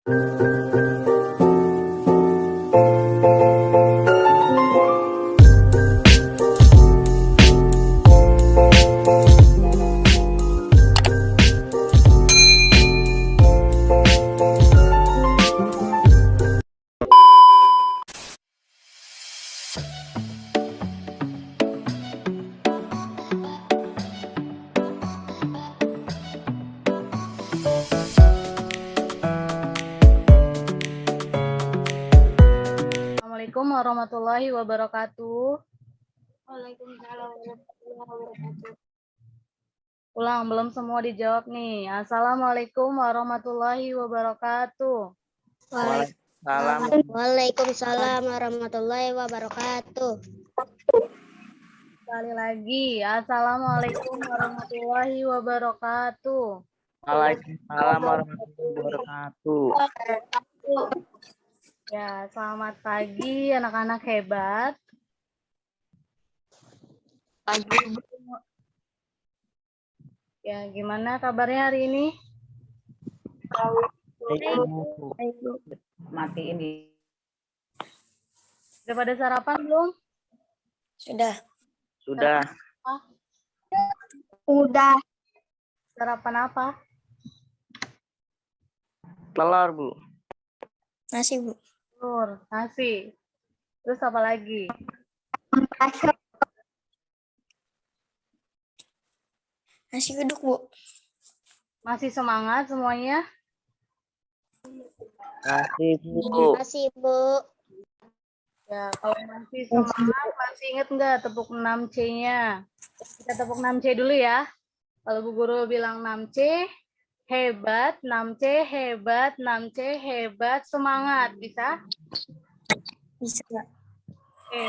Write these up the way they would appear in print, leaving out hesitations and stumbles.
Assalamualaikum warahmatullahi wabarakatuh. Waalaikumsalam warahmatullahi wabarakatuh. Ulang, belum semua dijawab nih. Assalamualaikum warahmatullahi wabarakatuh. Waalaikumsalam warahmatullahi wabarakatuh. Sekali lagi, Assalamualaikum warahmatullahi wabarakatuh. Waalaikumsalam warahmatullahi wabarakatuh. Ya, selamat pagi anak-anak hebat. Pagi. Ya, gimana kabarnya hari ini? Mati ini. Sudah pada sarapan belum? Sudah. Udah. Sarapan apa? Telur, Bu. Nasi, Bu. Telur, nasi. Terus apa lagi? Nasi uduk, Bu. Masih semangat semuanya? Nasi, Bu. Ya, kalau masih semangat, masih inget nggak tepuk 6C-nya? Kita tepuk 6C dulu ya. Kalau Bu Guru bilang 6C, hebat, 6C, hebat, 6C, hebat, semangat. Bisa? Bisa. Oke,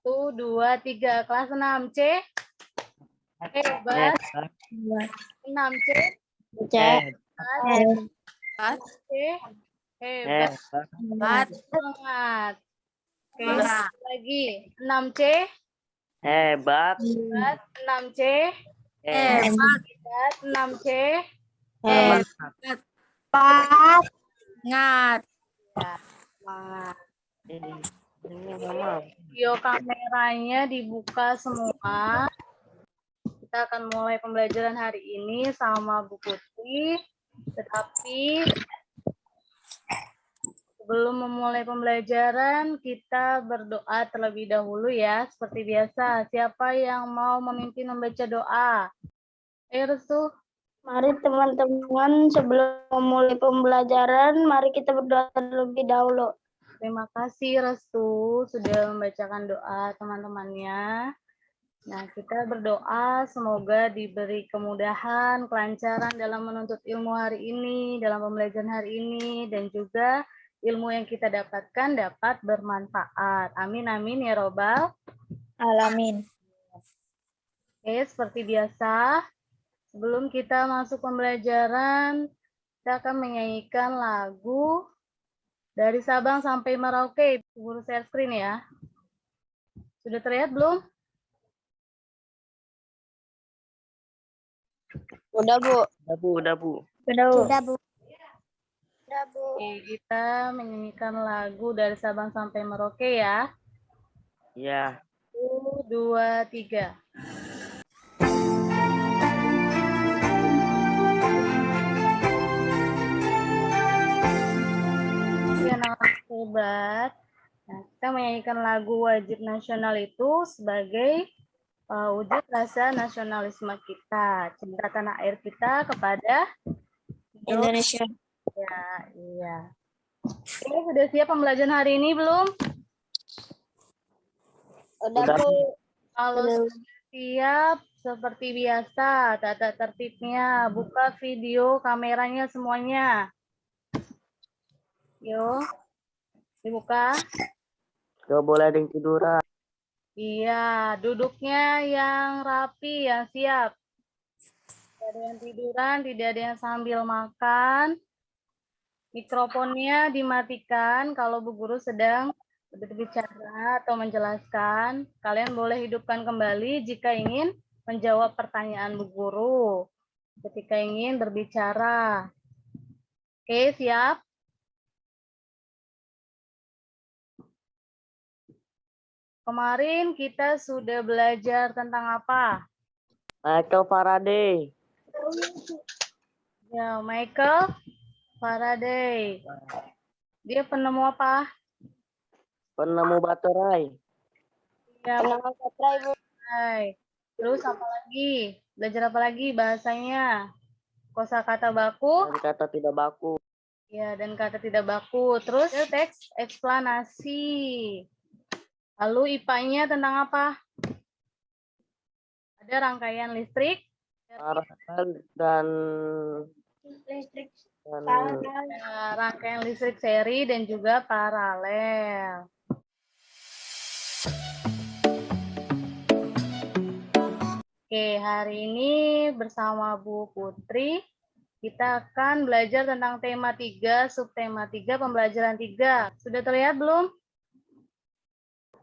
1, 2, 3. Kelas 6C, hebat, 6C, hebat, semangat. Oke, lagi 6C, Hebat. 6C, Hebat. 6C, Hebat. semangat. Video kameranya dibuka semua. Kita akan mulai pembelajaran hari ini sama Bu Putri. Tetapi sebelum memulai pembelajaran, kita berdoa terlebih dahulu ya. Seperti biasa, siapa yang mau memimpin membaca doa? Restu. Mari teman-teman, sebelum memulai pembelajaran, mari kita berdoa terlebih dahulu. Terima kasih Restu sudah membacakan doa teman-temannya. Nah, kita berdoa semoga diberi kemudahan, kelancaran dalam menuntut ilmu hari ini, dalam pembelajaran hari ini, dan juga ilmu yang kita dapatkan dapat bermanfaat. Amin, amin ya robbal Alamin. Oke, seperti biasa, sebelum kita masuk pembelajaran, kita akan menyanyikan lagu dari Sabang sampai Merauke. Guru share screen ya. Sudah terlihat belum? Udah, Bu. Udah, Bu. Oke, kita menyanyikan lagu dari Sabang sampai Merauke ya. Iya. 1, 2, 3. Ya, anak-anak hebat. Nah, kita menyanyikan lagu wajib nasional itu sebagai wujud rasa nasionalisme kita, cinta tanah air kita kepada Indonesia. Ya, iya. Oke, sudah siap pembelajaran hari ini belum? Udah, Bu. Kalau sudah siap, seperti biasa, tata tertibnya, buka video kameranya semuanya. Yuk, dibuka. Gak boleh ada yang tiduran. Iya, duduknya yang rapi, yang siap. Tidak ada yang tiduran, tidak ada yang sambil makan. Mikrofonnya dimatikan kalau Bu Guru sedang berbicara atau menjelaskan. Kalian boleh hidupkan kembali jika ingin menjawab pertanyaan Bu Guru. Ketika ingin berbicara. Oke, siap? kemarin kita sudah belajar tentang apa? Michael Faraday. Ya, Michael Faraday. Dia penemu apa? Penemu baterai. Ya, Penemu baterai, Bu. Hai. Terus apa lagi? Belajar apa lagi bahasanya? Kosakata baku. Dan kata tidak baku. Ya, dan kata tidak baku. Terus teks eksplanasi. Lalu IPA-nya tentang apa? Ada rangkaian listrik. Paralel dan Listrik. Ada rangkaian listrik seri dan juga paralel. Oke, hari ini bersama Bu Putri, kita akan belajar tentang tema 3, subtema 3, pembelajaran 3. Sudah terlihat belum?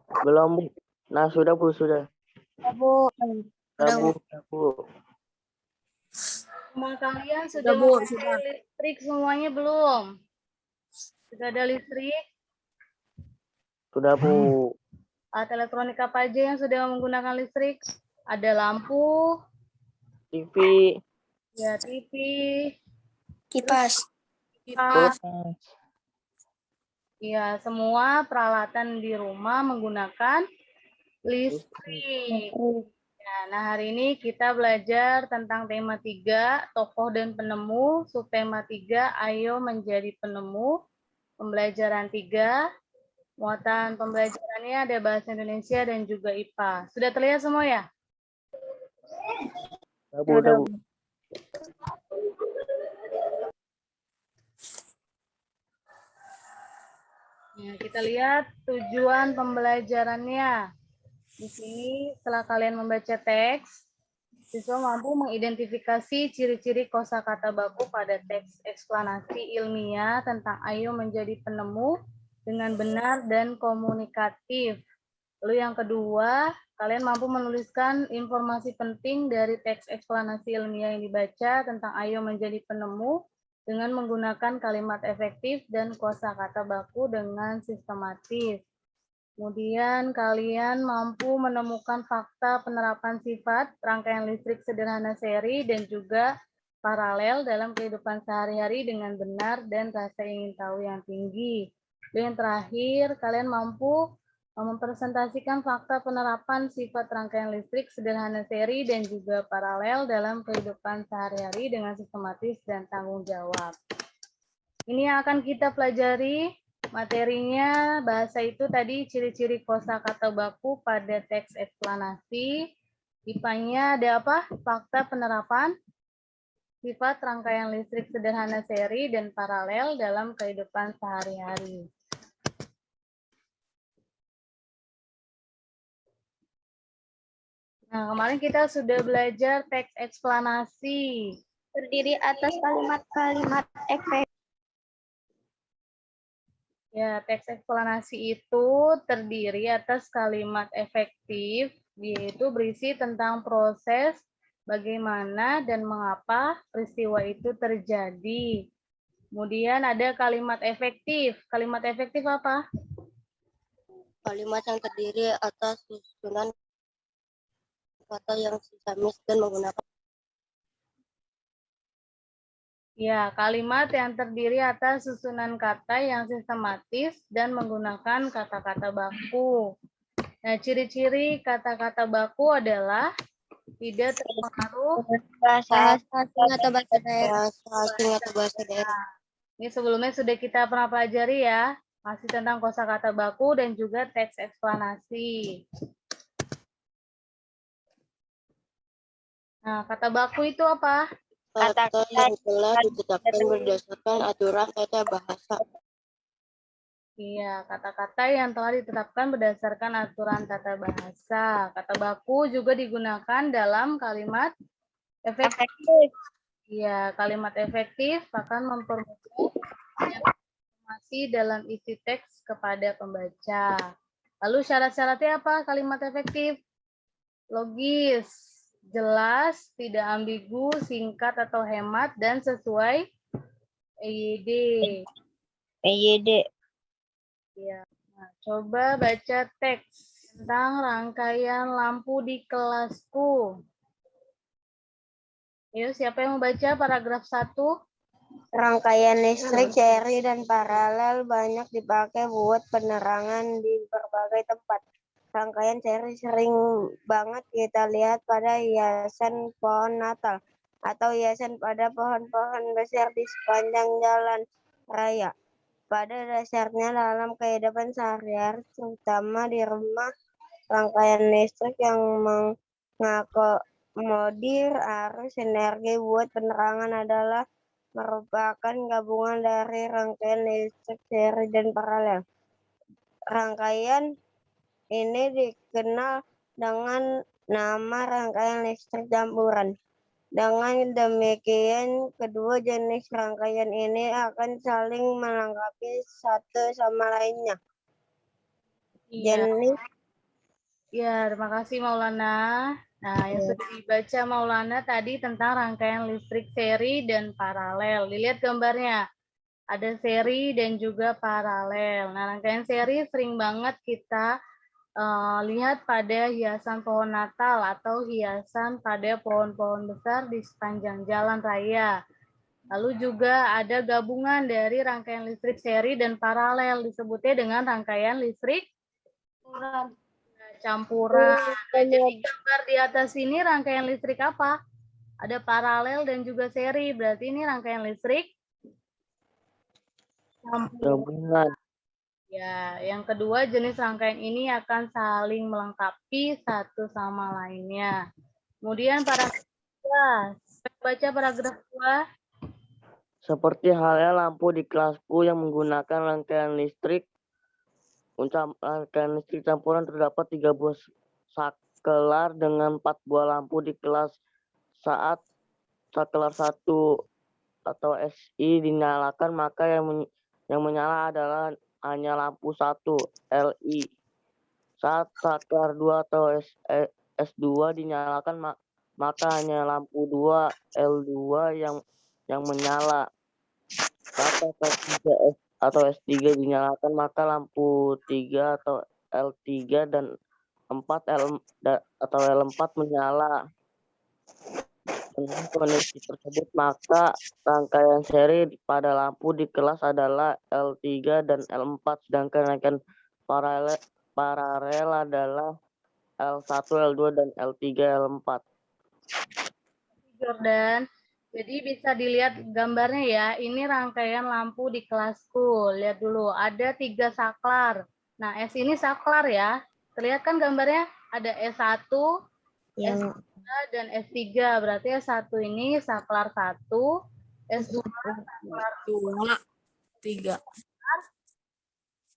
belum, Bu. Nah, sudah, Bu, sudah. Bu. Sudah, Bu. Sudah, Bu. Semua kalian sudah memakai listrik semuanya belum? Sudah ada listrik? Sudah, Bu. Alat elektronik apa aja yang sudah menggunakan listrik? Ada lampu, TV, ya TV, Kipas. kipas. kulkas, Ya, semua peralatan di rumah menggunakan listrik. Ya, nah, hari ini kita belajar tentang tema 3, tokoh dan penemu, subtema 3, ayo menjadi penemu, pembelajaran 3, muatan pembelajarannya ada bahasa Indonesia dan juga IPA. Sudah terlihat semua ya? Sudah, Bu. Sudah, Bu. Ya, kita lihat tujuan pembelajarannya. Di sini setelah kalian membaca teks, siswa mampu mengidentifikasi ciri-ciri kosakata baku pada teks eksplanasi ilmiah tentang ayo menjadi penemu dengan benar dan komunikatif. Lalu yang kedua, kalian mampu menuliskan informasi penting dari teks eksplanasi ilmiah yang dibaca tentang ayo menjadi penemu dengan menggunakan kalimat efektif dan kosakata baku dengan sistematis. Kemudian kalian mampu menemukan fakta penerapan sifat rangkaian listrik sederhana seri dan juga paralel dalam kehidupan sehari-hari dengan benar dan rasa ingin tahu yang tinggi. Dan yang terakhir, kalian mampu mempresentasikan fakta penerapan sifat rangkaian listrik sederhana seri dan juga paralel dalam kehidupan sehari-hari dengan sistematis dan tanggung jawab. Ini yang akan kita pelajari. Materinya bahasa itu tadi ciri-ciri kosakata baku pada teks eksplanasi. IPA-nya ada apa? Fakta penerapan sifat rangkaian listrik sederhana seri dan paralel dalam kehidupan sehari-hari. Nah, kemarin kita sudah belajar teks eksplanasi. Terdiri atas kalimat-kalimat efek. Ya, teks eksplanasi itu terdiri atas kalimat efektif, yaitu berisi tentang proses, bagaimana, dan mengapa peristiwa itu terjadi. Kemudian ada kalimat efektif. Kalimat efektif apa? Kalimat yang terdiri atas susunan kata yang sisamis dan menggunakan Ya, kalimat yang terdiri atas susunan kata yang sistematis dan menggunakan kata-kata baku. Nah, ciri-ciri kata-kata baku adalah tidak terpengaruh bahasa asing atau bahasa daerah. Ini sebelumnya sudah kita pernah pelajari ya, masih tentang kosakata baku dan juga teks eksplanasi. Nah, kata baku itu apa? Kata yang telah ditetapkan berdasarkan aturan tata bahasa. Iya, kata-kata yang telah ditetapkan berdasarkan aturan tata bahasa. Kata baku juga digunakan dalam kalimat efektif. Iya, kalimat efektif akan mempermudah informasi dalam isi teks kepada pembaca. Lalu syarat-syaratnya apa kalimat efektif? Logis, jelas, tidak ambigu, singkat atau hemat, dan sesuai EYD. EYD. Ya. Nah, coba baca teks. tentang rangkaian lampu di kelasku. Yuk, siapa yang membaca paragraf 1? Rangkaian listrik seri dan paralel banyak dipakai buat penerangan di berbagai tempat. Rangkaian seri sering banget kita lihat pada hiasan pohon Natal atau hiasan pada pohon-pohon besar di sepanjang jalan raya. Pada dasarnya dalam kehidupan sehari-hari, terutama di rumah, rangkaian listrik yang mengakomodir arus energi buat penerangan adalah merupakan gabungan dari rangkaian listrik seri dan paralel. Rangkaian ini dikenal dengan nama rangkaian listrik campuran. Dengan demikian, kedua jenis rangkaian ini akan saling melengkapi satu sama lainnya. Iya. Jenis Ya, terima kasih Maulana. Nah, yang sudah dibaca Maulana tadi tentang rangkaian listrik seri dan paralel. Dilihat gambarnya. Ada seri dan juga paralel. Nah, rangkaian seri sering banget kita lihat pada hiasan pohon Natal atau hiasan pada pohon-pohon besar di sepanjang jalan raya. Lalu juga ada gabungan dari rangkaian listrik seri dan paralel, disebutnya dengan rangkaian listrik campuran. Nah, jadi gambar di atas ini rangkaian listrik apa? Ada paralel dan juga seri, berarti ini rangkaian listrik campuran. Gabungan. Ya, yang kedua jenis rangkaian ini akan saling melengkapi satu sama lainnya. Kemudian paragraf 2. Baca paragraf 2. Seperti halnya lampu di kelasku yang menggunakan rangkaian listrik. Rangkaian listrik campuran terdapat 3 buah saklar dengan 4 buah lampu di kelas. Saat saklar 1 atau SI dinyalakan, maka yang menyala adalah hanya lampu 1 LI. Saat saklar 2 atau S2 dinyalakan, maka hanya lampu 2 L2 yang menyala. Saat saklar 3 atau S3 dinyalakan, maka lampu 3 atau L3 dan 4 atau L4 menyala. Dengan kondisi tersebut, maka rangkaian seri pada lampu di kelas adalah L3 dan L4, sedangkan rangkaian paralel adalah L1, L2, dan L3, L4. Jordan. Jadi bisa dilihat gambarnya ya. Ini rangkaian lampu di kelasku. Lihat dulu, ada 3 saklar. Nah, S ini saklar ya. Terlihat kan gambarnya? Ada S1, S2, dan S3. Berarti S1 ini saklar 1, S2 saklar 2, 3.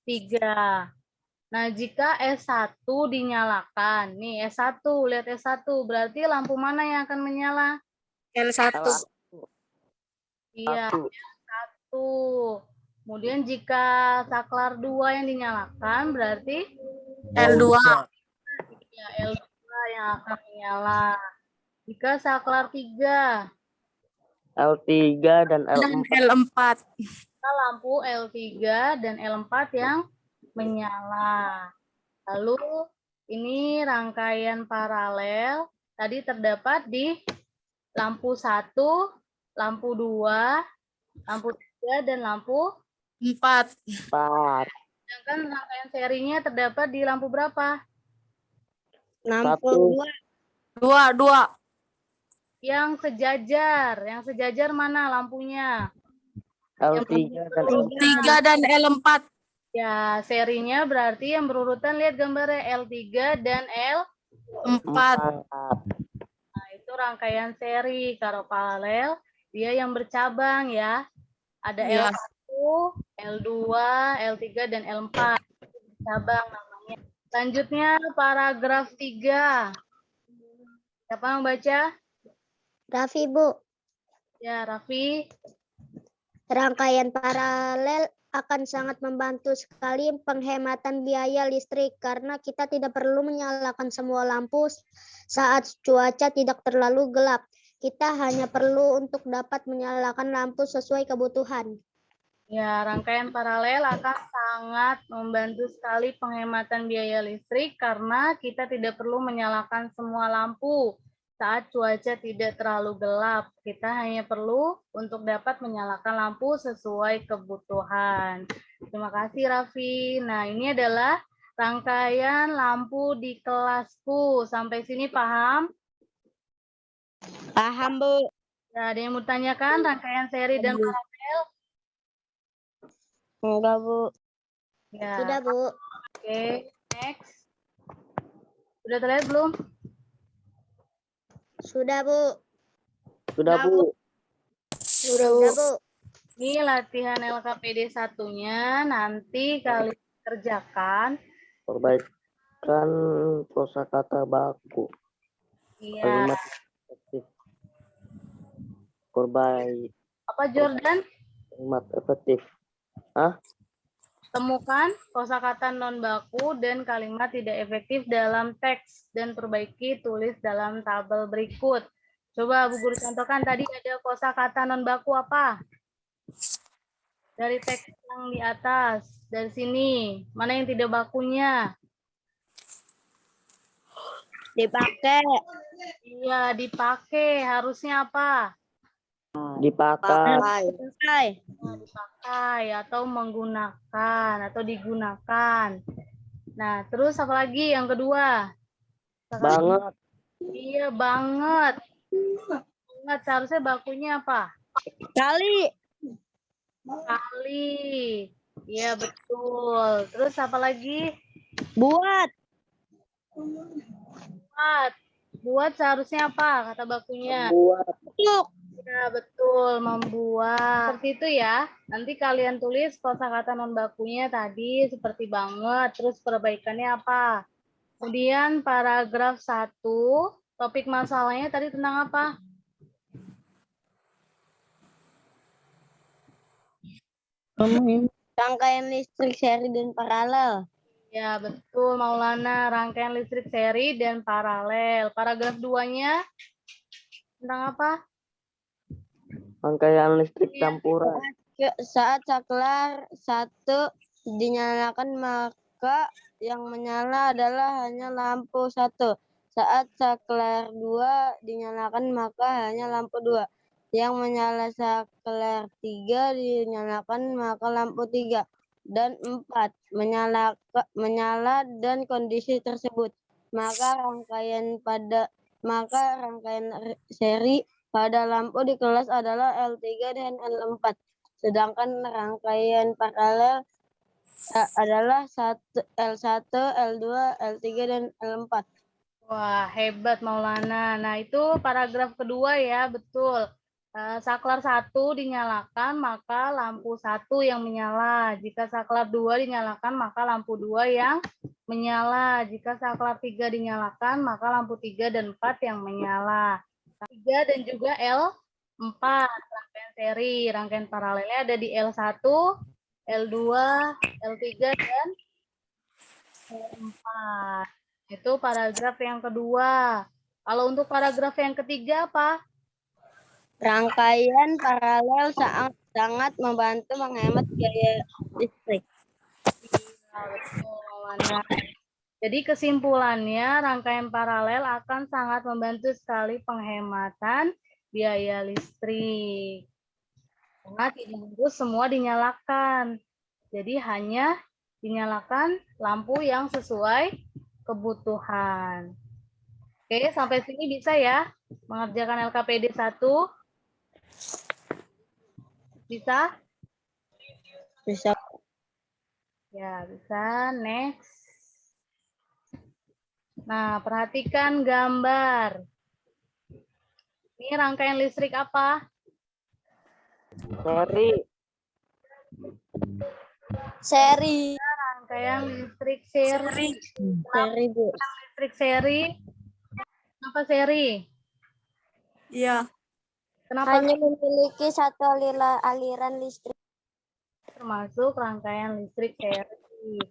3. Nah, jika S1 dinyalakan, nih S1, lihat S1, berarti lampu mana yang akan menyala? L1. Iya, S1. Kemudian jika saklar 2 yang dinyalakan, berarti L2. ya, L2 yang akan menyala. Jika saklar 3, L3 dan L4. L4. lampu L3 dan L4 yang menyala. Lalu ini rangkaian paralel tadi terdapat di lampu 1, lampu 2, lampu 3, dan lampu 4. 4. Sedangkan rangkaian serinya terdapat di lampu berapa? lampu 2. Yang sejajar mana lampunya? L3 dan L4. 3 dan L4. Ya, serinya berarti yang berurutan, lihat gambarnya L3 dan L4. 4. Nah, itu rangkaian seri. Kalau paralel, dia yang bercabang ya. Ada Ya. L1, L2, L3, dan L4. Cabang namanya. Selanjutnya paragraf 3. Siapa yang baca? Raffi, Bu. Ya, Raffi. Rangkaian paralel akan sangat membantu sekali penghematan biaya listrik karena kita tidak perlu menyalakan semua lampu saat cuaca tidak terlalu gelap. Kita hanya perlu untuk dapat menyalakan lampu sesuai kebutuhan. Ya, rangkaian paralel akan sangat membantu sekali penghematan biaya listrik karena kita tidak perlu menyalakan semua lampu saat cuaca tidak terlalu gelap. Kita hanya perlu untuk dapat menyalakan lampu sesuai kebutuhan. Terima kasih, Raffi. Nah, ini adalah rangkaian lampu di kelasku. Sampai sini paham? Paham, Bu. Ya, ada yang mau tanyakan rangkaian seri dan paralel? Enggak, Bu. Ya. Sudah, Bu. Oke, next. Sudah terlihat belum? Sudah, Bu. Sudah, Bu. Sudah, Bu. Ini latihan LKPD satunya, nanti kalian kerjakan. Perbaikan kosakata baku. Iya. Kalimat efektif. Apa Jordan? Kalimat efektif. Temukan kosakata non baku dan kalimat tidak efektif dalam teks dan perbaiki tulis dalam tabel berikut. Coba Bu Guru contohkan, tadi ada kosakata non baku apa? Dari teks yang di atas, dari sini. Mana yang tidak bakunya? Dipakai. Iya, dipakai. Harusnya apa? Dipakai. Dipakai atau menggunakan atau digunakan. Nah, terus apa lagi yang kedua? Banget. Iya, banget. Banget seharusnya bakunya apa? Kali. Kali. Iya, betul. Terus apa lagi? Buat. Buat. Buat seharusnya apa kata bakunya? Buat. Untuk. Ya, betul, membuat. Seperti itu ya. Nanti kalian tulis kosakata non bakunya tadi seperti banget, terus perbaikannya apa. Kemudian paragraf 1, topik masalahnya tadi tentang apa? Rangkaian listrik seri dan paralel. Ya, betul Maulana, rangkaian listrik seri dan paralel. Paragraf 2-nya tentang apa? Rangkaian listrik campuran. Saat saklar 1 dinyalakan maka yang menyala adalah hanya lampu 1. Saat saklar 2 dinyalakan maka hanya lampu 2. Yang menyala saklar 3 dinyalakan maka lampu 3 dan 4 menyala dan kondisi tersebut. Maka rangkaian seri pada lampu di kelas adalah L3 dan L4. Sedangkan rangkaian paralel adalah L1, L2, L3, dan L4. Wah, hebat Maulana. Nah, itu paragraf kedua ya, betul. Saklar 1 dinyalakan, maka lampu 1 yang menyala. Jika saklar 2 dinyalakan, maka lampu 2 yang menyala. Jika saklar 3 dinyalakan, maka lampu 3 dan 4 yang menyala. 3 dan juga L4, rangkaian seri. Rangkaian paralelnya ada di L1, L2, L3, dan L4. Itu paragraf yang kedua. Kalau untuk paragraf yang ketiga apa? Rangkaian paralel sangat membantu menghemat biaya listrik. Iya, betul. Jadi kesimpulannya, rangkaian paralel akan sangat membantu sekali penghematan biaya listrik. Karena tidak harus semua dinyalakan. Jadi hanya dinyalakan lampu yang sesuai kebutuhan. Oke, sampai sini bisa ya mengerjakan LKPD 1? Bisa? Bisa. Ya, bisa. Next. Nah, perhatikan gambar. Ini rangkaian listrik apa? Seri. Rangkaian listrik seri. Seri, Bu. Listrik seri. Kenapa seri? Iya. Kenapa Hanya memiliki satu aliran listrik. termasuk rangkaian listrik seri?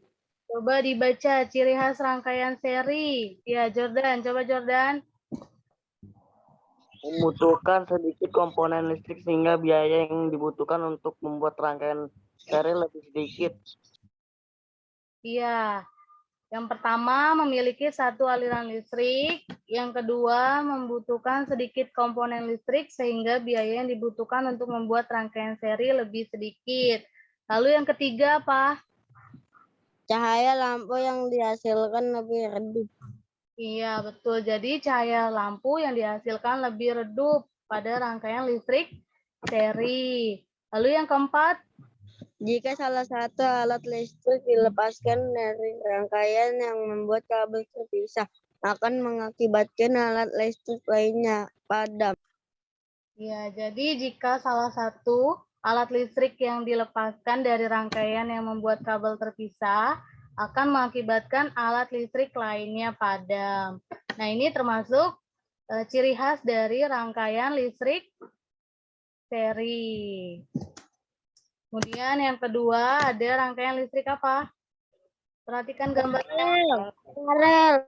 Coba dibaca ciri khas rangkaian seri. Ya, Jordan. Coba Jordan. Membutuhkan sedikit komponen listrik sehingga biaya yang dibutuhkan untuk membuat rangkaian seri lebih sedikit. Iya. Yang pertama memiliki satu aliran listrik, yang kedua membutuhkan sedikit komponen listrik sehingga biaya yang dibutuhkan untuk membuat rangkaian seri lebih sedikit. Lalu yang ketiga apa? Cahaya lampu yang dihasilkan lebih redup. Iya, betul. Jadi cahaya lampu yang dihasilkan lebih redup pada rangkaian listrik seri. Lalu yang keempat? Jika salah satu alat listrik dilepaskan dari rangkaian yang membuat kabel terpisah, akan mengakibatkan alat listrik lainnya padam. Ya, jadi jika salah satu alat listrik yang dilepaskan dari rangkaian yang membuat kabel terpisah akan mengakibatkan alat listrik lainnya padam. Nah, ini termasuk ciri khas dari rangkaian listrik seri. Kemudian yang kedua ada rangkaian listrik apa? Perhatikan gambarnya. Paralel.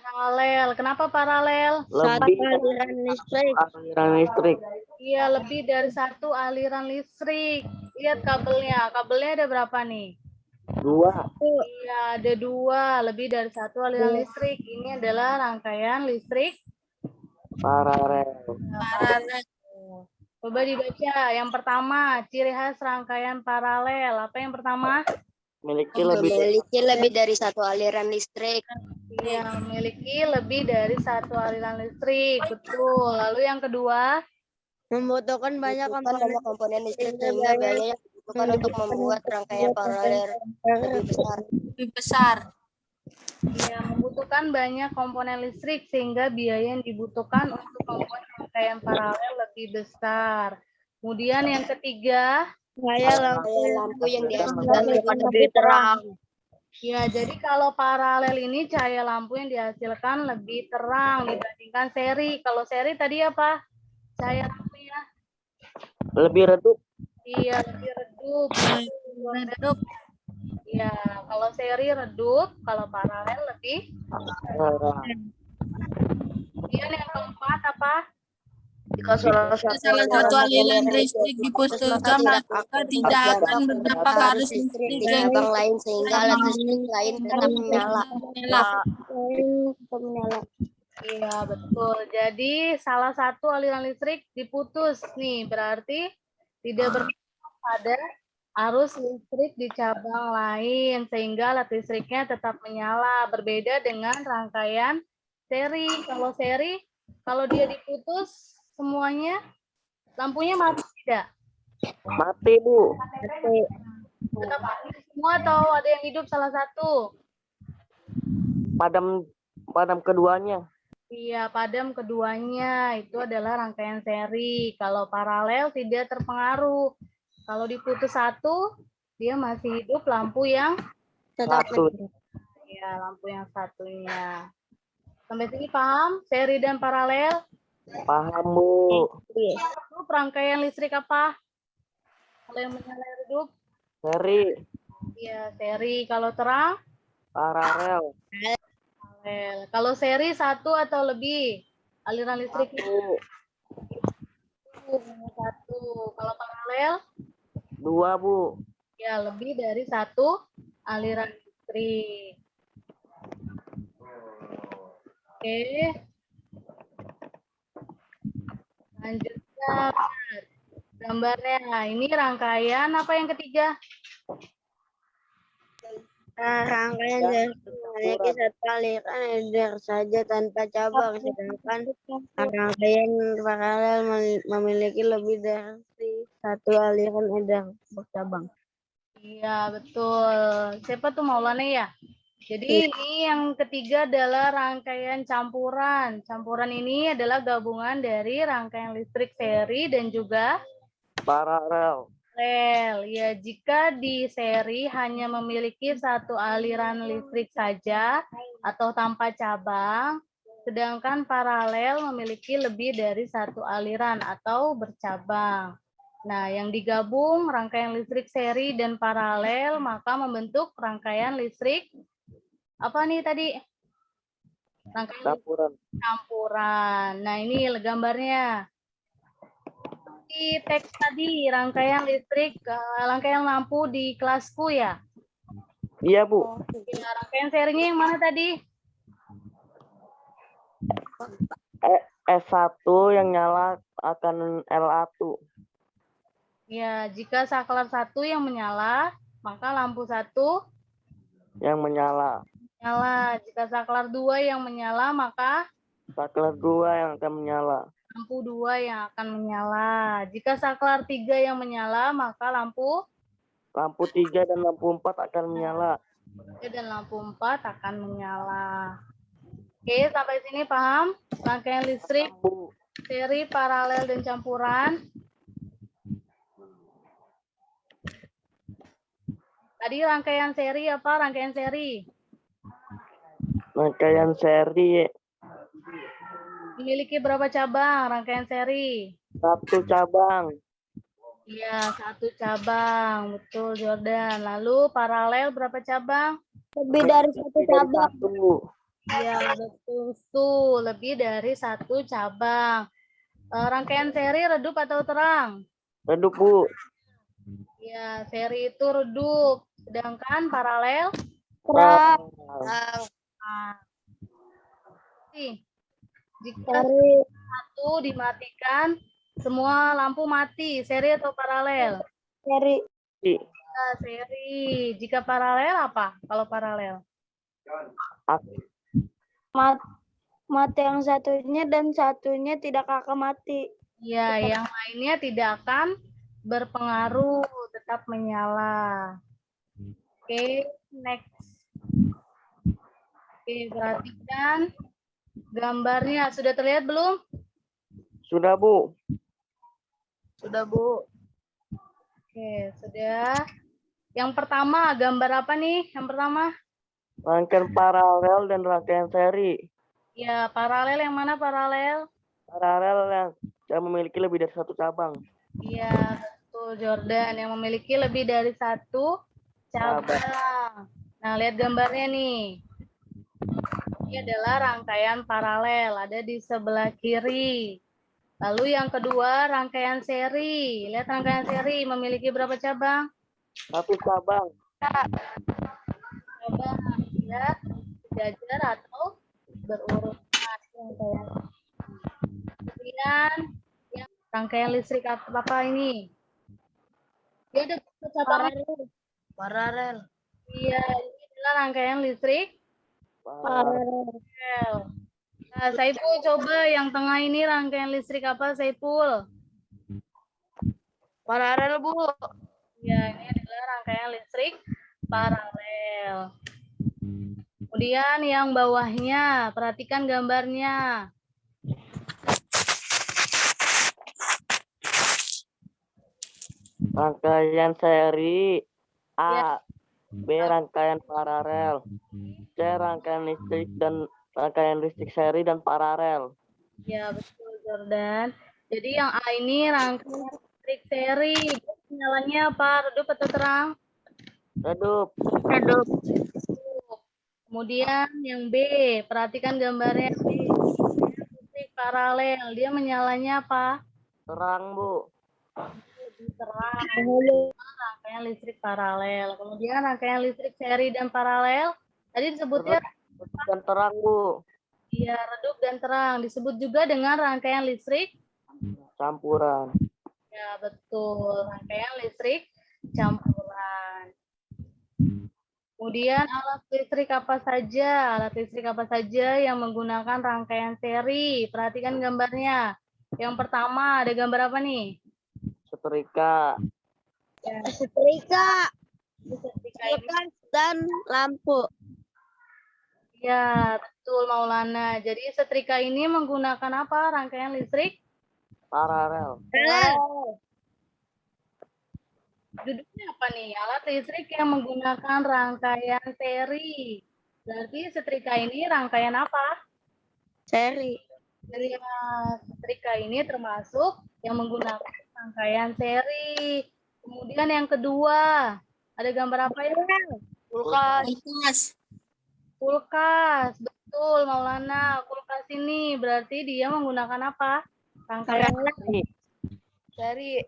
Paralel. Kenapa paralel? Satu Lebih aliran listrik. aliran listrik. Iya, lebih dari satu aliran listrik. Lihat kabelnya. Kabelnya ada berapa nih? 2. Iya, ada 2. Lebih dari satu aliran listrik. Ini adalah rangkaian listrik Paralel. Coba dibaca. Yang pertama, ciri khas rangkaian paralel. Apa yang pertama? Memiliki lebih dari satu aliran listrik. Iya, memiliki lebih dari satu aliran listrik. Betul. Lalu yang kedua? Membutuhkan banyak komponen listrik sehingga biaya yang dibutuhkan untuk membuat rangkaian paralel lebih besar. Iya, membutuhkan banyak komponen listrik sehingga biaya yang dibutuhkan untuk membuat rangkaian paralel lebih besar. Kemudian yang ketiga, Cahaya lampu yang dihasilkan lebih terang. ya jadi kalau paralel ini cahaya lampu yang dihasilkan lebih terang dibandingkan seri. Kalau seri tadi apa? Cahaya lampunya? lebih redup. Iya, lebih redup. Redup. Ya, kalau seri redup, kalau paralel lebih. Kemudian yang keempat apa? Jika salah Salah satu aliran listrik diputuskan, maka tidak akan berdampak arus listrik Di cabang lain sehingga alat listrik lain tetap menyala. Iya, betul. Jadi salah satu aliran listrik diputus nih, berarti tidak berdampak pada arus listrik di cabang lain sehingga alat listriknya tetap menyala. Berbeda dengan rangkaian seri. Kalau seri, kalau dia diputus semuanya lampunya mati tidak? Mati, Bu. Tetap mati semua atau ada yang hidup salah satu? Padam keduanya. Iya, padam keduanya. Itu adalah rangkaian seri. Kalau paralel tidak terpengaruh. Kalau diputus satu, dia masih hidup lampu yang Satu. ya, lampu yang satunya. Sampai sini paham? Seri dan paralel. Paham, Bu. Redup, rangkaian listrik apa? Kalau yang menyala redup? Seri. Iya, seri. Kalau terang? Paralel. Paralel. Kalau seri satu atau lebih aliran listriknya? 1. Satu. Kalau paralel? 2, Bu. Ya, lebih dari satu aliran listrik. Oke. Lanjutkan. Gambarnya. Nah, ini rangkaian apa yang ketiga? Rangkaian memiliki satu aliran eder saja tanpa cabang, sedangkan rangkaian paralel memiliki lebih dari satu aliran eder bercabang. Iya, betul. Siapa tuh Maulana ya? Jadi ini yang ketiga adalah rangkaian campuran. Campuran ini adalah gabungan dari rangkaian listrik seri dan juga Paralel. paralel. Ya, jika di seri hanya memiliki satu aliran listrik saja atau tanpa cabang, sedangkan paralel memiliki lebih dari satu aliran atau bercabang. Nah, yang digabung rangkaian listrik seri dan paralel maka membentuk rangkaian listrik apa nih tadi? Rangkaian listrik Campuran. campuran. Nah, ini gambarnya. Di teks tadi rangkaian listrik, rangkaian lampu di kelasku ya. Iya, Bu. Ya, rangkaian serinya yang mana tadi? S1 yang nyala akan LA1. Ya, jika saklar 1 yang menyala, maka lampu 1 yang menyala. nyala. Jika saklar 2 yang menyala, maka Saklar 2 yang akan menyala. lampu 2 yang akan menyala. Jika saklar 3 yang menyala, maka lampu 3 dan lampu 4 akan menyala. 3 dan lampu 4 akan menyala. Oke, sampai sini paham? Rangkaian listrik, Bu. seri, paralel, dan campuran. Tadi rangkaian seri apa? Rangkaian seri. Rangkaian seri Memiliki berapa cabang rangkaian seri? 1 cabang. Iya, 1 cabang. Betul, Jordan. Lalu paralel berapa cabang? Lebih dari 1 cabang. 1. Iya, betul. Tuh, lebih dari 1 cabang. Rangkaian seri redup atau terang? Redup, Bu. Iya, seri itu redup. Sedangkan paralel? Terang. Nah, jika Seri. 1 dimatikan, semua lampu mati. Seri atau paralel? Seri. Nah, seri. Jika paralel apa? Kalau paralel? Mati yang satunya dan satunya tidak akan mati. Ya, yang lainnya tidak akan berpengaruh, tetap menyala. Oke, next. Oke, perhatikan gambarnya. Sudah terlihat belum? Sudah, Bu. Sudah, Bu. Oke, sudah. Yang pertama, gambar apa nih? Yang pertama? Rangkaian paralel dan rangkaian seri. Ya, paralel yang mana paralel? Paralel yang memiliki lebih dari 1 cabang. Iya, betul, Jordan. Yang memiliki lebih dari 1 cabang. Nah, lihat gambarnya nih. Ini adalah rangkaian paralel, ada di sebelah kiri. Lalu yang kedua, rangkaian seri. Lihat rangkaian seri memiliki berapa cabang? 1 cabang. Cabang, ya, sejajar atau berurutan. Kemudian, yang rangkaian listrik apa ini? Dia ada berapa cabang? Paralel. Iya, ini adalah rangkaian listrik Paralel. Nah, Saiful coba yang tengah ini rangkaian listrik apa, Saiful? Paralel, Bu. Ya, ini adalah rangkaian listrik paralel. Kemudian yang bawahnya, perhatikan gambarnya. Rangkaian seri A. Ya. B. Rangkaian paralel. C. Rangkaian listrik dan rangkaian listrik seri dan paralel. Ya, betul, Jordan. Jadi yang A ini rangkaian listrik seri. Nyalanya apa? Redup atau terang? Redup. Kemudian yang B, perhatikan gambarnya B. Listrik paralel, dia menyalanya apa? Terang, Bu. Lebih terang. Rangkaian listrik paralel. Kemudian rangkaian listrik seri dan paralel, tadi disebutnya Dan terang, Bu. iya, redup dan terang. Disebut juga dengan rangkaian listrik Campuran. ya, betul. Rangkaian listrik campuran. Kemudian alat listrik apa saja? Alat listrik apa saja yang menggunakan rangkaian seri? Perhatikan gambarnya. Yang pertama ada gambar apa nih? Setrika. Ya, Setrika. setrika ini. Kulkas dan lampu. Ya, betul Maulana. Jadi setrika ini menggunakan apa? Rangkaian listrik Paralel. Duduknya apa nih? Alat listrik yang menggunakan rangkaian seri. Berarti setrika ini rangkaian apa? Seri. Dari setrika ini termasuk yang menggunakan rangkaian seri. Kemudian yang kedua, ada gambar apa ya? Kulkas. Kulkas. Betul, Maulana. Kulkas ini berarti dia menggunakan apa? Rangkaian Seri.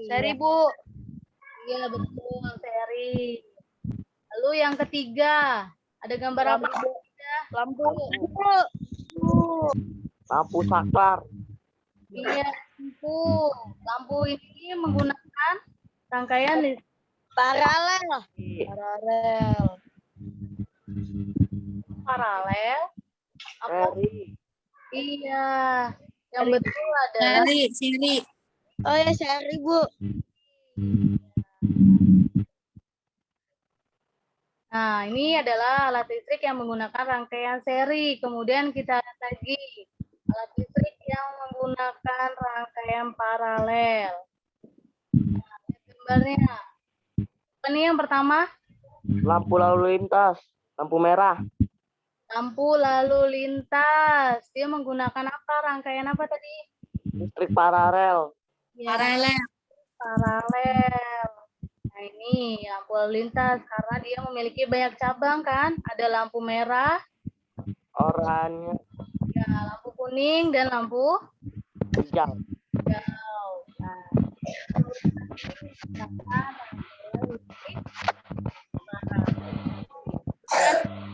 Seri. Bu. Iya, betul, Seri. Lalu yang ketiga, ada gambar apa? Lampu. Lampu saklar. Iya, lampu. Lampu ini menggunakan rangkaian listrik Paralel. paralel. Apa? Seri. Iya, yang betul adalah Seri. Oh ya, seri, Bu. Nah, ini adalah alat listrik yang menggunakan rangkaian seri. Kemudian kita lihat lagi alat listrik yang menggunakan rangkaian paralel. Nah, lihat gambarnya. Apa nih yang pertama? Lampu lalu lintas. Lampu merah. Lampu lalu lintas. Dia menggunakan apa? Rangkaian apa tadi? Listrik paralel. Ya, Paralel. paralel. Nah, ini lampu lalu lintas karena dia memiliki banyak cabang kan? Ada lampu merah, Oranye. ya, lampu kuning dan lampu Hijau. hijau. Nah,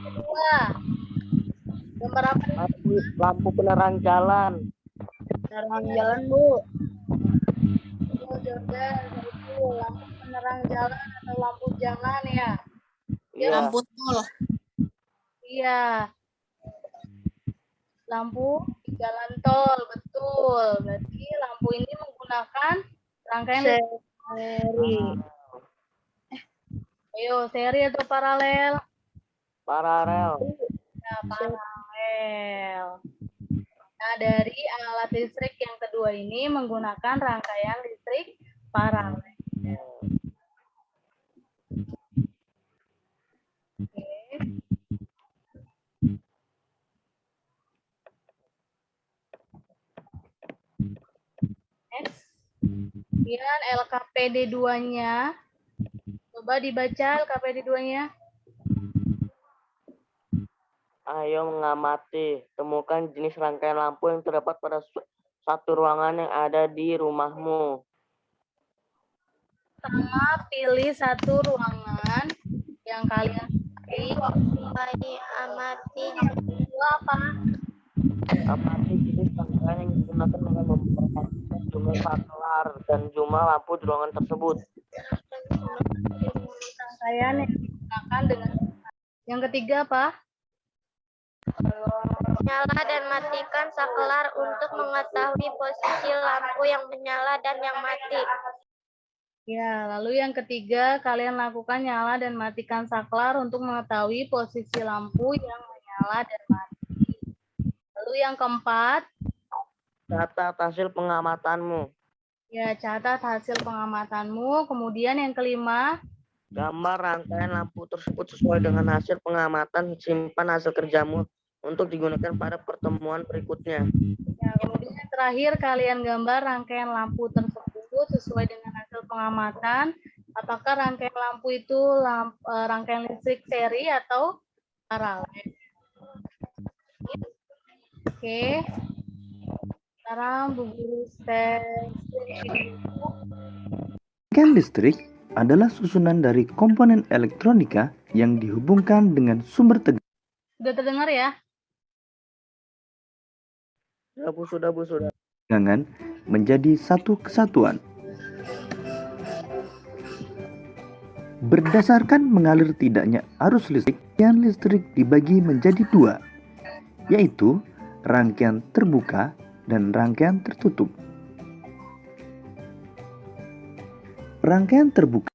kedua, gambar apa nih? Lampu penerang jalan. Penerang jalan, Bu. Oh, Jordan, itu lampu penerang jalan atau lampu jalan ya? Iya. Lampu tol. Iya. Lampu di jalan tol, betul. Berarti lampu ini menggunakan rangkaian listrik. Seri. Ayo, seri atau paralel? Paralel. Ya, paralel. Nah, dari alat listrik yang kedua ini menggunakan rangkaian listrik paralel. Oke. Next. Kemudian LKPD 2-nya. Coba dibaca LKPD 2-nya. Ayo mengamati. Temukan jenis rangkaian lampu yang terdapat pada satu ruangan yang ada di rumahmu. Pertama, pilih satu ruangan yang kalian Amati. Kedua apa? Amati jenis rangkaian yang digunakan dengan memperhatikan jumlah saklar dan jumlah lampu di ruangan tersebut. Rangkaian yang digunakan dengan yang ketiga apa? Nyala dan matikan saklar untuk mengetahui posisi lampu yang menyala dan yang mati. Ya, lalu yang ketiga, kalian lakukan nyala dan matikan saklar untuk mengetahui posisi lampu yang menyala dan mati. Lalu yang keempat, Catat hasil pengamatanmu. ya catat hasil pengamatanmu. Kemudian yang kelima, Gambar rangkaian lampu tersebut sesuai dengan hasil pengamatan. Simpan hasil kerjamu untuk digunakan pada pertemuan berikutnya. ya, kemudian yang terakhir kalian gambar rangkaian lampu tersebut sesuai dengan hasil pengamatan. Apakah rangkaian lampu itu rangkaian listrik seri atau paralel? Oke. Sekarang Bu Guru tes. Rangkaian listrik adalah susunan dari komponen elektronika yang dihubungkan dengan sumber tegangan Sudah terdengar ya? Sudah, Bu. menjadi satu kesatuan. Berdasarkan mengalir tidaknya arus listrik, rangkaian listrik dibagi menjadi dua, yaitu rangkaian terbuka dan rangkaian tertutup. Rangkaian terbuka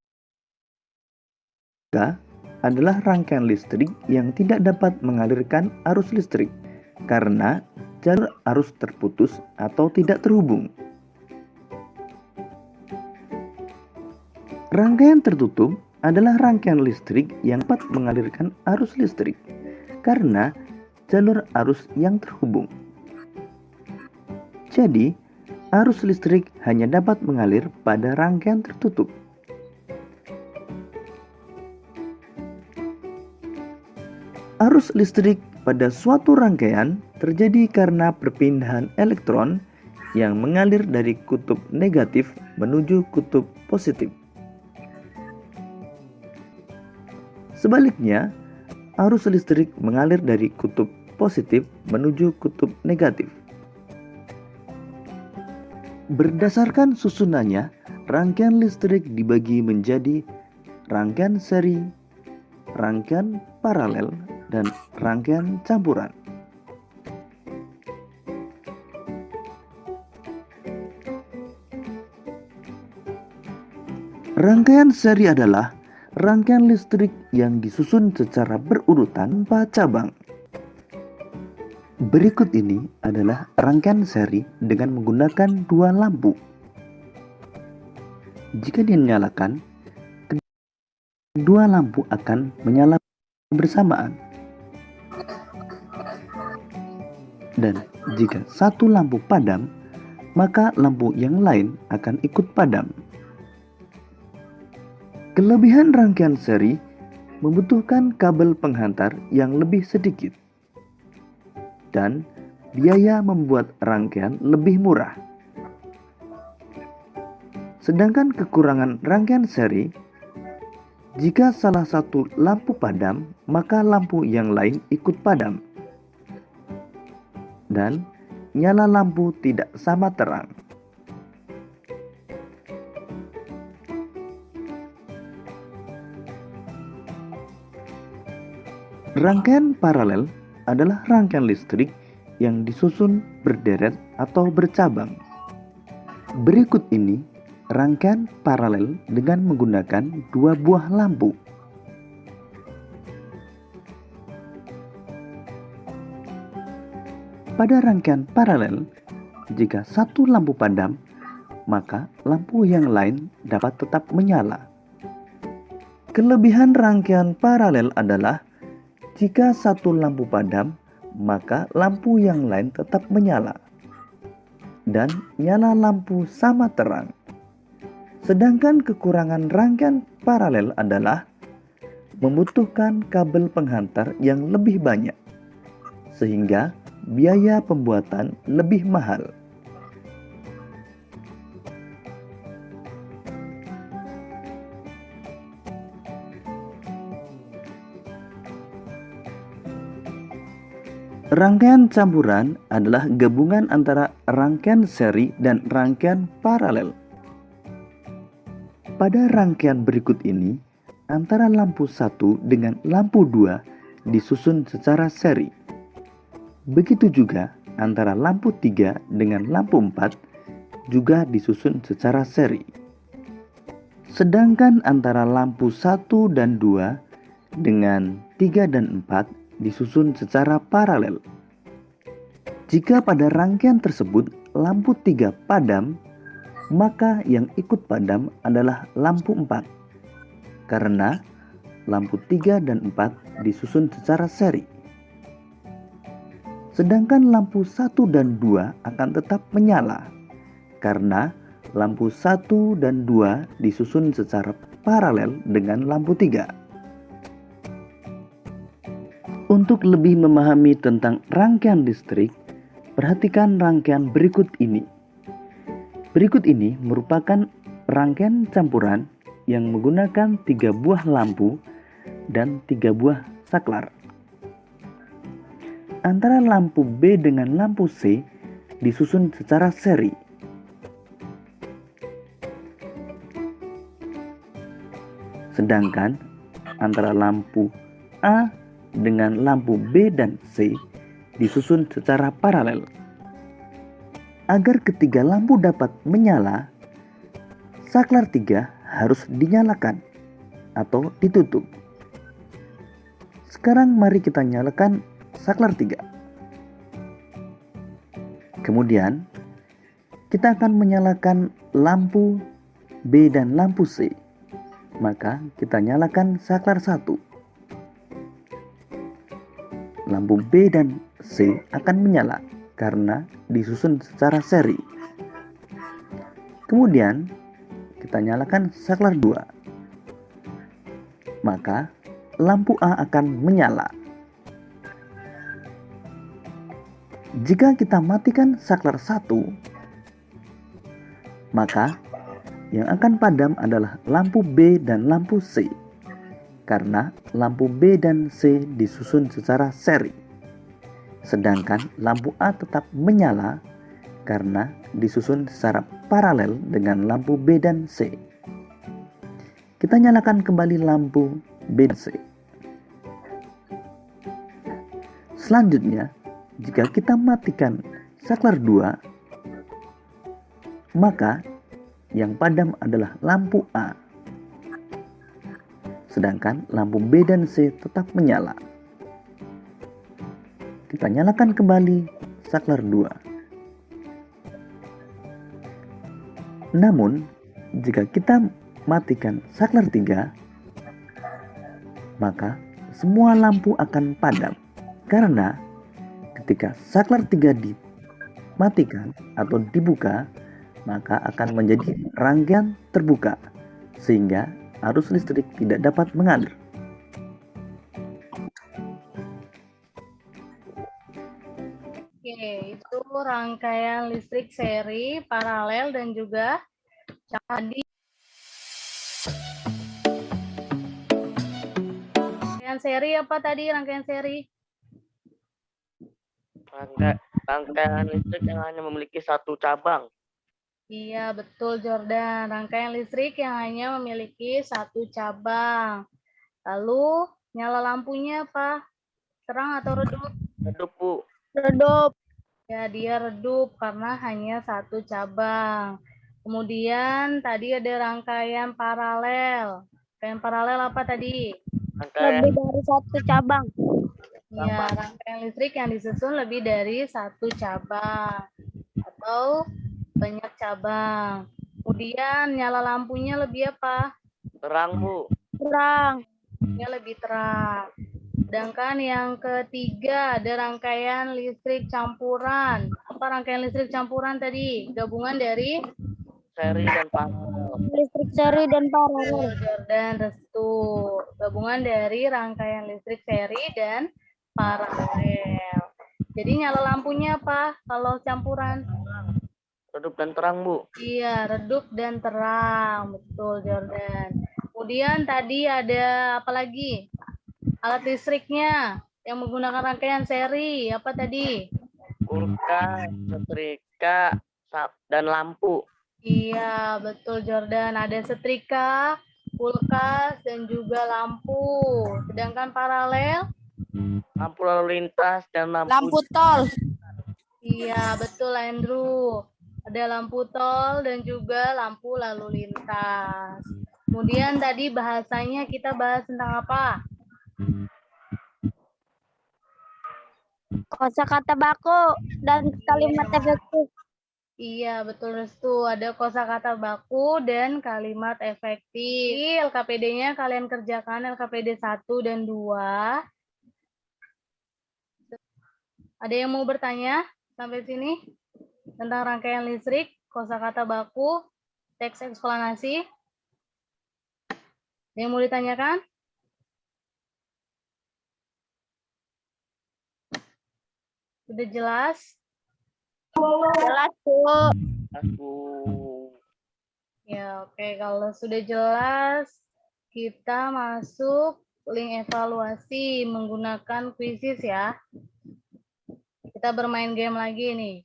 adalah rangkaian listrik yang tidak dapat mengalirkan arus listrik karena jalur arus terputus atau tidak terhubung. Rangkaian tertutup adalah rangkaian listrik yang dapat mengalirkan arus listrik karena jalur arus yang terhubung. Jadi, arus listrik hanya dapat mengalir pada rangkaian tertutup. Arus listrik pada suatu rangkaian terjadi karena perpindahan elektron yang mengalir dari kutub negatif menuju kutub positif. Sebaliknya, arus listrik mengalir dari kutub positif menuju kutub negatif. Berdasarkan susunannya, rangkaian listrik dibagi menjadi rangkaian seri, rangkaian paralel, dan rangkaian campuran. Rangkaian seri adalah rangkaian listrik yang disusun secara berurutan tanpa cabang. Berikut ini adalah rangkaian seri dengan menggunakan dua lampu. Jika dinyalakan, kedua lampu akan menyala bersamaan. Dan jika satu lampu padam, maka lampu yang lain akan ikut padam. Kelebihan rangkaian seri membutuhkan kabel penghantar yang lebih sedikit dan biaya membuat rangkaian lebih murah. Sedangkan kekurangan rangkaian seri, jika salah satu lampu padam, maka lampu yang lain ikut padam dan nyala lampu tidak sama terang. Rangkaian paralel adalah rangkaian listrik yang disusun berderet atau bercabang. Berikut ini rangkaian paralel dengan menggunakan dua buah lampu. Pada rangkaian paralel, jika satu lampu padam, maka lampu yang lain dapat tetap menyala. Kelebihan rangkaian paralel adalah jika satu lampu padam, maka lampu yang lain tetap menyala dan nyala lampu sama terang. Sedangkan kekurangan rangkaian paralel adalah membutuhkan kabel penghantar yang lebih banyak, sehingga biaya pembuatan lebih mahal. Rangkaian campuran adalah gabungan antara rangkaian seri dan rangkaian paralel. Pada rangkaian berikut ini, antara lampu 1 dengan lampu 2 disusun secara seri. Begitu juga antara lampu 3 dengan lampu 4 juga disusun secara seri. Sedangkan antara lampu 1 dan 2 dengan 3 dan 4 disusun secara paralel. Jika pada rangkaian tersebut lampu 3 padam, maka yang ikut padam adalah lampu 4. Karena lampu 3 dan 4 disusun secara seri. Sedangkan lampu 1 dan 2 akan tetap menyala karena lampu 1 dan 2 disusun secara paralel dengan lampu 3. Untuk lebih memahami tentang rangkaian listrik, perhatikan rangkaian berikut ini. Berikut ini merupakan rangkaian campuran yang menggunakan 3 buah lampu dan 3 buah saklar. Antara lampu B dengan lampu C disusun secara seri. Sedangkan antara lampu A dengan lampu B dan C disusun secara paralel. Agar ketiga lampu dapat menyala, saklar 3 harus dinyalakan atau ditutup. Sekarang mari kita nyalakan saklar 3. Kemudian kita akan menyalakan lampu B dan lampu C. Maka kita nyalakan saklar 1. Lampu B dan C akan menyala karena disusun secara seri. Kemudian kita nyalakan saklar 2. Maka lampu A akan menyala. Jika kita matikan saklar 1, maka yang akan padam adalah lampu B dan lampu C, karena lampu B dan C disusun secara seri, sedangkan lampu A tetap menyala karena disusun secara paralel dengan lampu B dan C. Kita nyalakan kembali lampu B dan C. Selanjutnya, jika kita matikan saklar 2, maka yang padam adalah lampu A, sedangkan lampu B dan C tetap menyala. Kita nyalakan kembali saklar 2. Namun, jika kita matikan saklar 3, maka semua lampu akan padam, karena ketika saklar 3 dimatikan atau dibuka, maka akan menjadi rangkaian terbuka, sehingga arus listrik tidak dapat mengalir. Oke, itu rangkaian listrik seri, paralel, dan juga tadi rangkaian seri apa tadi rangkaian seri? Rangkaian listrik yang hanya memiliki satu cabang. Iya, betul Jordan. Rangkaian listrik yang hanya memiliki satu cabang. Lalu, nyala lampunya apa? Terang atau redup? Redup, Bu. Redup. Ya, dia redup karena hanya satu cabang. Kemudian, tadi ada rangkaian paralel. Rangkaian paralel apa tadi? Lebih dari satu cabang. Ya, rangkaian listrik yang disusun lebih dari satu cabang atau banyak cabang. Kemudian nyala lampunya lebih apa? Terang, Bu. Terang. Dia lebih terang. Sedangkan yang ketiga ada rangkaian listrik campuran. Apa rangkaian listrik campuran tadi? Gabungan dari Seri dan paralel. Listrik seri dan paralel. Jordan Restu. Gabungan dari rangkaian listrik seri dan paralel. Jadi nyala lampunya apa kalau campuran? Redup dan terang, Bu. Iya, redup dan terang. Betul, Jordan. Kemudian tadi ada apa lagi? Alat listriknya yang menggunakan rangkaian seri. Apa tadi? Kulkas, setrika, dan lampu. Iya, betul, Jordan. Ada setrika, kulkas, dan juga lampu. Sedangkan paralel? Lampu lalu lintas dan Lampu tol. Iya, betul, Andrew. Ada lampu tol dan juga lampu lalu lintas. Kemudian tadi bahasanya kita bahas tentang apa? Kosakata baku dan kalimat efektif. Iya, betul Restu. Ada kosakata baku dan kalimat efektif. LKPD-nya kalian kerjakan LKPD 1 dan 2. Ada yang mau bertanya sampai sini? Tentang rangkaian listrik, kosakata baku, teks eksplanasi. Ada yang mau ditanyakan? Sudah jelas? Jelas, Bu. Aku Ya, oke. Kalau sudah jelas, kita masuk link evaluasi menggunakan kuisis ya. Kita bermain game lagi nih.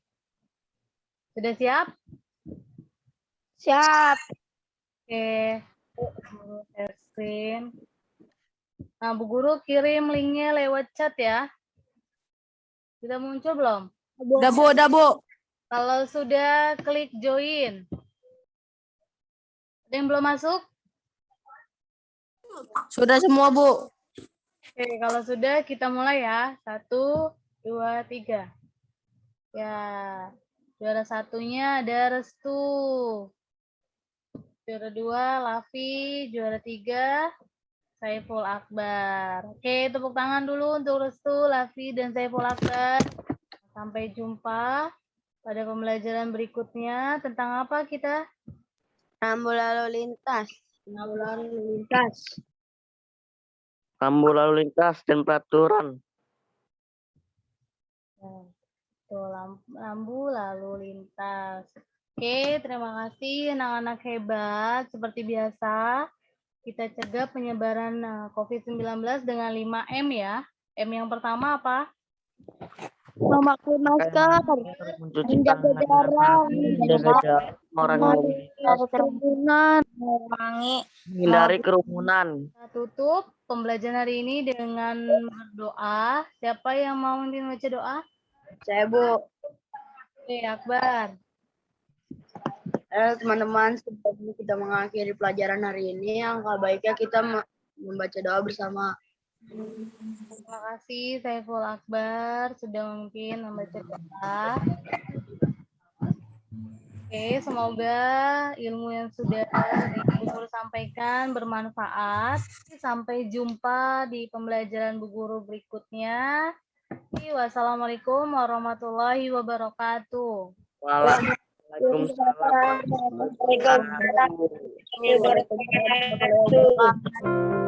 Sudah siap? Siap. Oke. Share screen. Nah, Bu Guru kirim linknya lewat chat ya. Sudah muncul belum? Udah, Bu, udah, Bu. Kalau sudah, klik join. Ada yang belum masuk? Sudah semua, Bu. Oke, kalau sudah kita mulai ya. 1, 2, 3. Ya, juara satunya ada Restu. Juara 2, Lavi. Juara 3, Saiful Akbar. Oke, tepuk tangan dulu untuk Restu, Lavi, dan Saiful Akbar. Sampai jumpa pada pembelajaran berikutnya. Tentang apa kita? Rambu lalu lintas. Rambu lalu lintas. rambu lalu lintas dan peraturan. Tuh, lampu lalu lintas. Oke, terima kasih anak-anak hebat. Seperti biasa, kita cegah penyebaran COVID-19 dengan 5M ya. M yang pertama apa? Memakai masker, Mencuci menjaga tangan, jarak, menjaga jarak orang menghindari kerumunan, menghindari kerumunan. Kita tutup pembelajaran hari ini dengan berdoa. Siapa yang mau memimpin baca doa? Saya, Bu. Oke, Akbar. Teman-teman, sebelum kita mengakhiri pelajaran hari ini, angka baiknya kita membaca doa bersama. Terima kasih Saiful Akbar sudah memimpin membaca doa. Oke, semoga ilmu yang sudah Bu Guru sampaikan bermanfaat. Sampai jumpa di pembelajaran Bu Guru berikutnya. Wassalamualaikum warahmatullahi wabarakatuh. Waalaikumsalam warahmatullahi wabarakatuh.